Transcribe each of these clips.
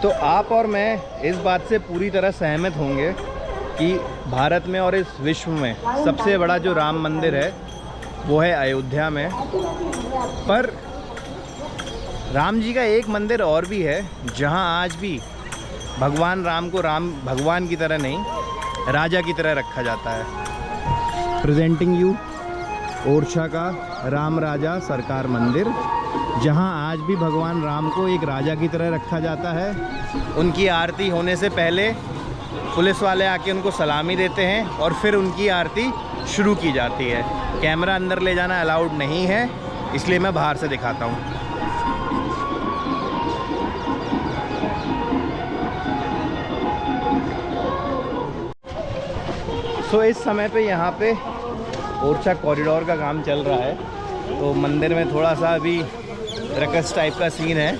तो आप और मैं इस बात से पूरी तरह सहमत होंगे कि भारत में और इस विश्व में सबसे बड़ा जो राम मंदिर है वो है अयोध्या में। पर राम जी का एक मंदिर और भी है जहां आज भी भगवान राम को राम भगवान की तरह नहीं राजा की तरह रखा जाता है। प्रेजेंटिंग यू ओरछा का राम राजा सरकार मंदिर, जहां आज भी भगवान राम को एक राजा की तरह रखा जाता है। उनकी आरती होने से पहले पुलिस वाले आके उनको सलामी देते हैं और फिर उनकी आरती शुरू की जाती है। कैमरा अंदर ले जाना अलाउड नहीं है, इसलिए मैं बाहर से दिखाता हूँ। तो इस समय पे यहाँ पे ओरछा कॉरिडोर का काम चल रहा है, तो मंदिर में थोड़ा सा अभी रकस टाइप का सीन है।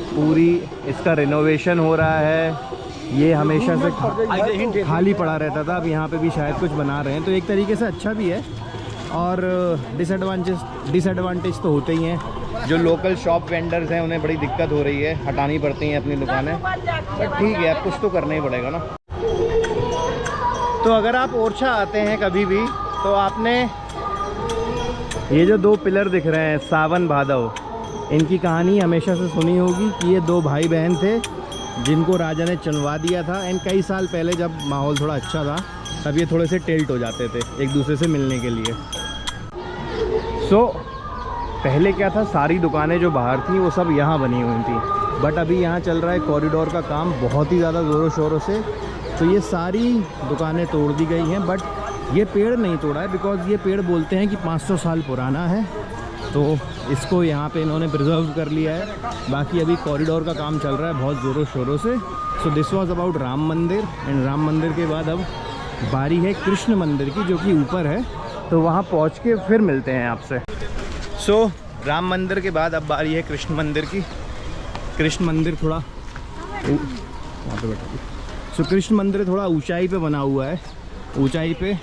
पूरी इसका रिनोवेशन हो रहा है। ये हमेशा से खाली पड़ा रहता था, अब यहाँ पे भी शायद कुछ बना रहे हैं, तो एक तरीके से अच्छा भी है और डिसएडवांटेज तो होते ही हैं। जो लोकल शॉप वेंडर्स हैं उन्हें बड़ी दिक्कत हो रही है, हटानी पड़ती हैं अपनी दुकानें, बट ठीक है, अब कुछ तो करना ही पड़ेगा ना। तो अगर आप ओरछा आते हैं कभी भी तो आपने ये जो दो पिलर दिख रहे हैं सावन भादव, इनकी कहानी हमेशा से सुनी होगी कि ये दो भाई बहन थे जिनको राजा ने चुनवा दिया था। एंड कई साल पहले जब माहौल थोड़ा अच्छा था तब ये थोड़े से टिल्ट हो जाते थे एक दूसरे से मिलने के लिए। पहले क्या था, सारी दुकानें जो बाहर थी वो सब यहाँ बनी हुई थी, बट अभी यहाँ चल रहा है कॉरिडोर का काम बहुत ही ज़्यादा ज़ोरों शोरों से। तो ये सारी दुकानें तोड़ दी गई हैं, बट ये पेड़ नहीं तोड़ा है बिकॉज़ ये पेड़ बोलते हैं कि 500 साल पुराना है, तो इसको यहाँ पे इन्होंने प्रिजर्व कर लिया है। बाकी अभी कॉरिडोर का काम चल रहा है बहुत ज़ोरों शोरों से। So this was about Ram मंदिर। एंड राम मंदिर के बाद अब बारी है कृष्ण मंदिर की, जो कि ऊपर है, तो वहाँ पहुँच के फिर मिलते हैं आपसे। सो राम मंदिर के बाद अब बारी है कृष्ण मंदिर की। कृष्ण मंदिर थोड़ा वहाँ पे बैठा। सो कृष्ण मंदिर थोड़ा ऊंचाई पे बना हुआ है। ऊंचाई पे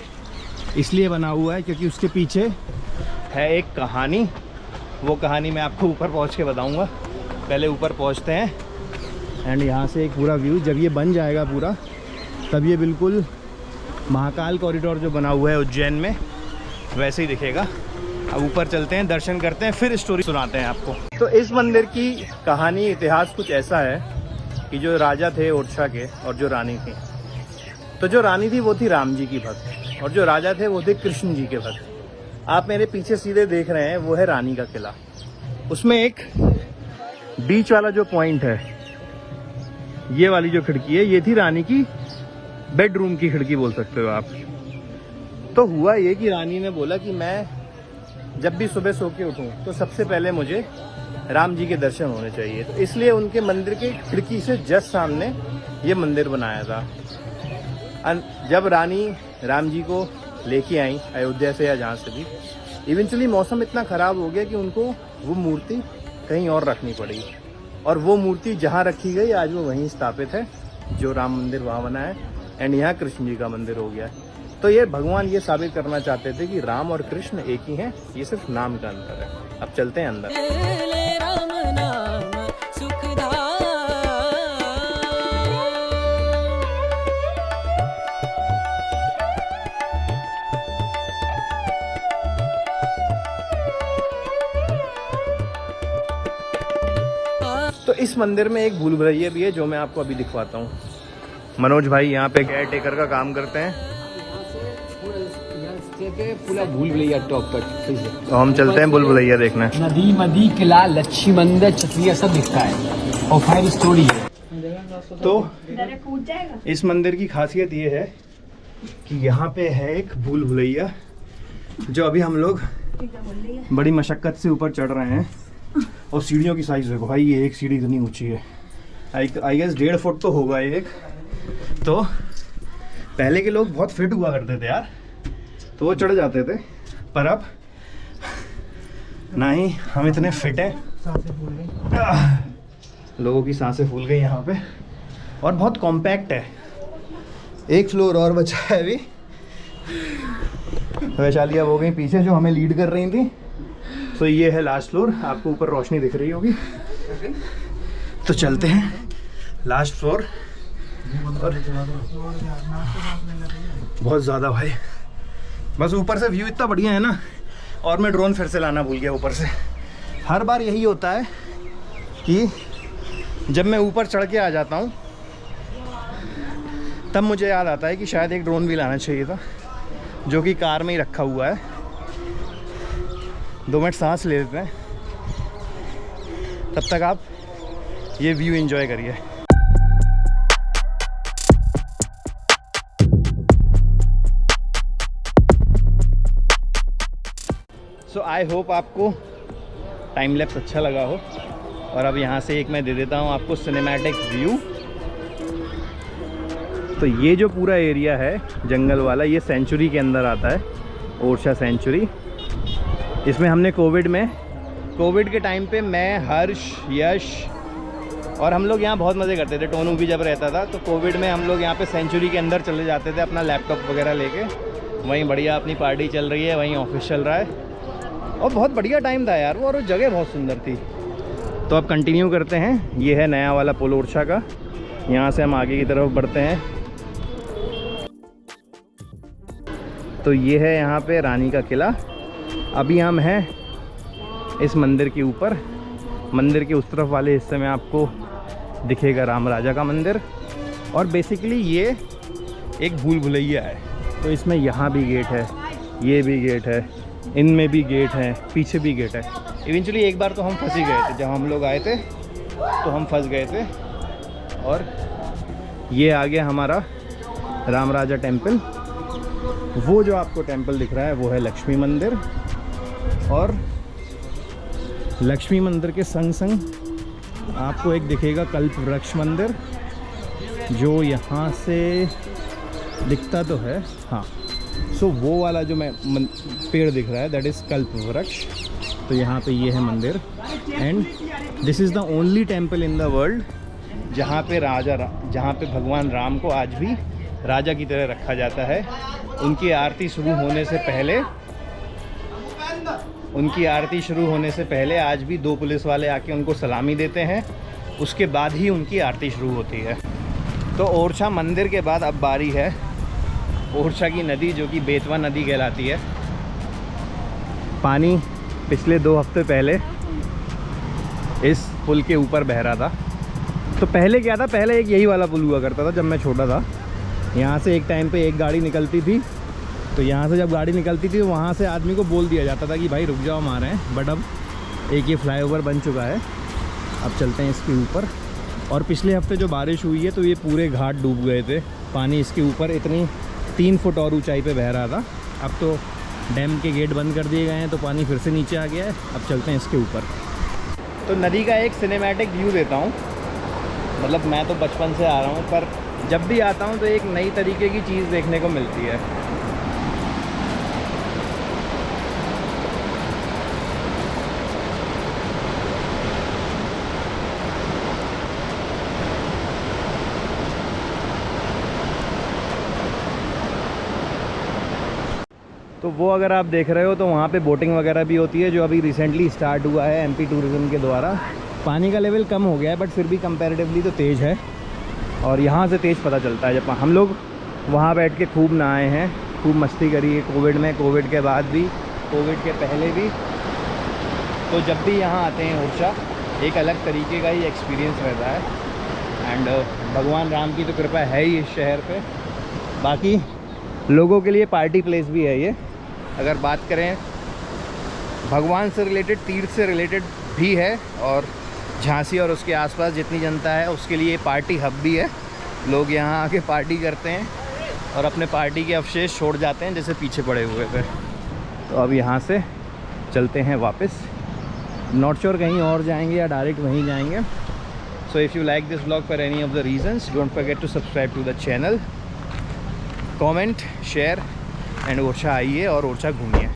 इसलिए बना हुआ है क्योंकि उसके पीछे है एक कहानी। वो कहानी मैं आपको ऊपर पहुंच के बताऊंगा। पहले ऊपर पहुंचते हैं एंड यहाँ से एक पूरा व्यू, जब ये बन जाएगा पूरा तब ये बिल्कुल महाकाल कॉरिडोर जो बना हुआ है उज्जैन में वैसे ही दिखेगा। अब ऊपर चलते हैं, दर्शन करते हैं, फिर स्टोरी सुनाते हैं आपको। तो इस मंदिर की कहानी इतिहास कुछ ऐसा है कि जो राजा थे ओरछा के और जो रानी थी, तो जो रानी थी वो थी राम जी की भक्त और जो राजा थे वो थे कृष्ण जी के भक्त। आप मेरे पीछे सीधे देख रहे हैं वो है रानी का किला। उसमें एक बीच वाला जो पॉइंट है, ये वाली जो खिड़की है, ये थी रानी की बेडरूम की खिड़की बोल सकते हो आप। तो हुआ ये कि रानी ने बोला कि मैं जब भी सुबह सो के उठूं तो सबसे पहले मुझे राम जी के दर्शन होने चाहिए, तो इसलिए उनके मंदिर के खिड़की से जस्ट सामने ये मंदिर बनाया था। जब रानी राम जी को लेके आई अयोध्या से या जहाँ से भी, इवेंचुअली मौसम इतना ख़राब हो गया कि उनको वो मूर्ति कहीं और रखनी पड़ी, और वो मूर्ति जहाँ रखी गई आज वो वहीं स्थापित है, जो राम मंदिर वहाँ बना है एंड यहाँ कृष्ण जी का मंदिर हो गया है। तो ये भगवान ये साबित करना चाहते थे कि राम और कृष्ण एक ही हैं, ये सिर्फ नाम का अंतर है। अब चलते हैं अंदर। तो इस मंदिर में एक भूल भुलैया भी है जो मैं आपको अभी दिखवाता हूँ। मनोज भाई यहाँ पे केयर टेकर का काम करते हैं। पूरा भूल भुलैया टॉप पर, तो हम चलते हैं भूल भुलैया देखने। नदी मदी किला लक्ष्मी मंदिर चक्रिया सब दिखता है और 5 स्टोरी है। तो इस मंदिर की खासियत ये है कि यहाँ पे है एक भूल भुलैया, जो अभी हम लोग बड़ी मशक्कत से ऊपर चढ़ रहे हैं। और सीढ़ियों की साइज देखो भाई, ये एक सीढ़ी इतनी ऊंची है, आई गेस 1.5 फुट तो होगा एक। तो पहले के लोग बहुत फिट हुआ करते थे यार, तो वो चढ़ जाते थे, पर अब ना ही हम इतने फिट हैं। लोगों की सांसें फूल गई यहाँ पे, और बहुत कॉम्पैक्ट है। एक फ्लोर और बचा है अभी। वैशाली अब हो गई पीछे जो हमें लीड कर रही थी। तो ये है लास्ट फ्लोर, आपको ऊपर रोशनी दिख रही होगी। तो चलते हैं, लास्ट फ्लोर। और बहुत ज़्यादा भाई, बस ऊपर से व्यू इतना बढ़िया है ना। और मैं ड्रोन फिर से लाना भूल गया ऊपर से। हर बार यही होता है कि जब मैं ऊपर चढ़ के आ जाता हूँ तब मुझे याद आता है कि शायद एक ड्रोन भी लाना चाहिए था, जो कि कार में ही रखा हुआ है। 2 मिनट सांस ले लेते हैं, तब तक आप ये व्यू एंजॉय करिए। सो आई होप आपको टाइम लैप्स अच्छा लगा हो। और अब यहाँ से एक मैं दे देता हूँ आपको सिनेमैटिक व्यू। तो ये जो पूरा एरिया है जंगल वाला, ये सेंचुरी के अंदर आता है, ओरछा सेंचुरी। इसमें हमने कोविड के टाइम पे मैं, हर्ष, यश और हम लोग यहाँ बहुत मज़े करते थे। टोनू भी जब रहता था तो कोविड में हम लोग यहाँ पे सेंचुरी के अंदर चले जाते थे अपना लैपटॉप वगैरह लेके। वहीं बढ़िया अपनी पार्टी चल रही है, वहीं ऑफिस चल रहा है और बहुत बढ़िया टाइम था यार वो। और जगह बहुत सुंदर थी। तो अब कंटिन्यू करते हैं। ये है नया वाला पुल ओरछा का। यहाँ से हम आगे की तरफ बढ़ते हैं। तो ये है यहाँ पे रानी का किला। अभी हम हैं इस मंदिर के ऊपर। मंदिर के उस तरफ वाले हिस्से में आपको दिखेगा राम राजा का मंदिर। और बेसिकली ये एक भूल भुलैया है। तो इसमें यहाँ भी गेट है, ये भी गेट है, इनमें भी गेट है, पीछे भी गेट है। इवेंचुअली एक बार तो हम फंस ही गए थे। जब हम लोग आए थे तो हम फंस गए थे। और ये आ गया हमारा राम राजा टेम्पल। वो जो आपको टेम्पल दिख रहा है वो है लक्ष्मी मंदिर। और लक्ष्मी मंदिर के संग संग आपको एक दिखेगा कल्प वृक्ष मंदिर, जो यहाँ से दिखता तो है। हाँ, सो वो वाला जो पेड़ दिख रहा है दैट इज़ कल्प वृक्ष। तो यहाँ पे ये है मंदिर। And this is the only temple in the world जहाँ पे भगवान राम को आज भी राजा की तरह रखा जाता है। उनकी आरती शुरू होने से पहले आज भी 2 पुलिस वाले आके उनको सलामी देते हैं। उसके बाद ही उनकी आरती शुरू होती है। तो ओरछा मंदिर के बाद अब बारी है ओरछा की नदी, जो कि बेतवा नदी कहलाती है। पानी पिछले 2 हफ्ते पहले इस पुल के ऊपर बह रहा था। तो पहले क्या था, पहले एक यही वाला पुल हुआ करता था जब मैं छोटा था। यहाँ से एक टाइम पे एक गाड़ी निकलती थी। तो यहाँ से जब गाड़ी निकलती थी वहाँ से आदमी को बोल दिया जाता था कि भाई रुक जाओ, मारे हैं। बट अब एक ये फ्लाईओवर बन चुका है। अब चलते हैं इसके ऊपर। और पिछले हफ्ते जो बारिश हुई है तो ये पूरे घाट डूब गए थे। पानी इसके ऊपर इतनी 3 फुट और ऊंचाई पे बह रहा था। अब तो डैम के गेट बंद कर दिए गए हैं तो पानी फिर से नीचे आ गया है। अब चलते हैं इसके ऊपर। तो नदी का एक सिनेमैटिक व्यू देता हूँ। मतलब मैं तो बचपन से आ रहा हूँ, पर जब भी आता हूँ तो एक नई तरीके की चीज़ देखने को मिलती है। तो वो अगर आप देख रहे हो तो वहाँ पे बोटिंग वगैरह भी होती है, जो अभी रिसेंटली स्टार्ट हुआ है एमपी टूरिज़्म के द्वारा। पानी का लेवल कम हो गया है बट फिर भी कंपैरेटिवली तो तेज़ है। और यहाँ से तेज़ पता चलता है। जब हम लोग वहाँ बैठ के खूब नहाए हैं, खूब मस्ती करी है कोविड में, कोविड के बाद भी, कोविड के पहले भी। तो जब भी यहाँ आते हैं ओरछा, एक अलग तरीके का ही एक्सपीरियंस रहता है। एंड भगवान राम की तो कृपा है ही इस शहर पे। बाकी लोगों के लिए पार्टी प्लेस भी है ये। अगर बात करें भगवान से रिलेटेड, तीर्थ से रिलेटेड भी है। और झांसी और उसके आसपास जितनी जनता है उसके लिए पार्टी हब भी है। लोग यहाँ आके पार्टी करते हैं और अपने पार्टी के अवशेष छोड़ जाते हैं, जैसे पीछे पड़े हुए थे। तो अब यहाँ से चलते हैं वापस। नॉट श्योर कहीं और जाएंगे या डायरेक्ट वहीं जाएंगे। So if you like this blog for any of the reasons, don't forget to subscribe to the channel, comment, share and Orchha आइए और ओरछा घूमिए।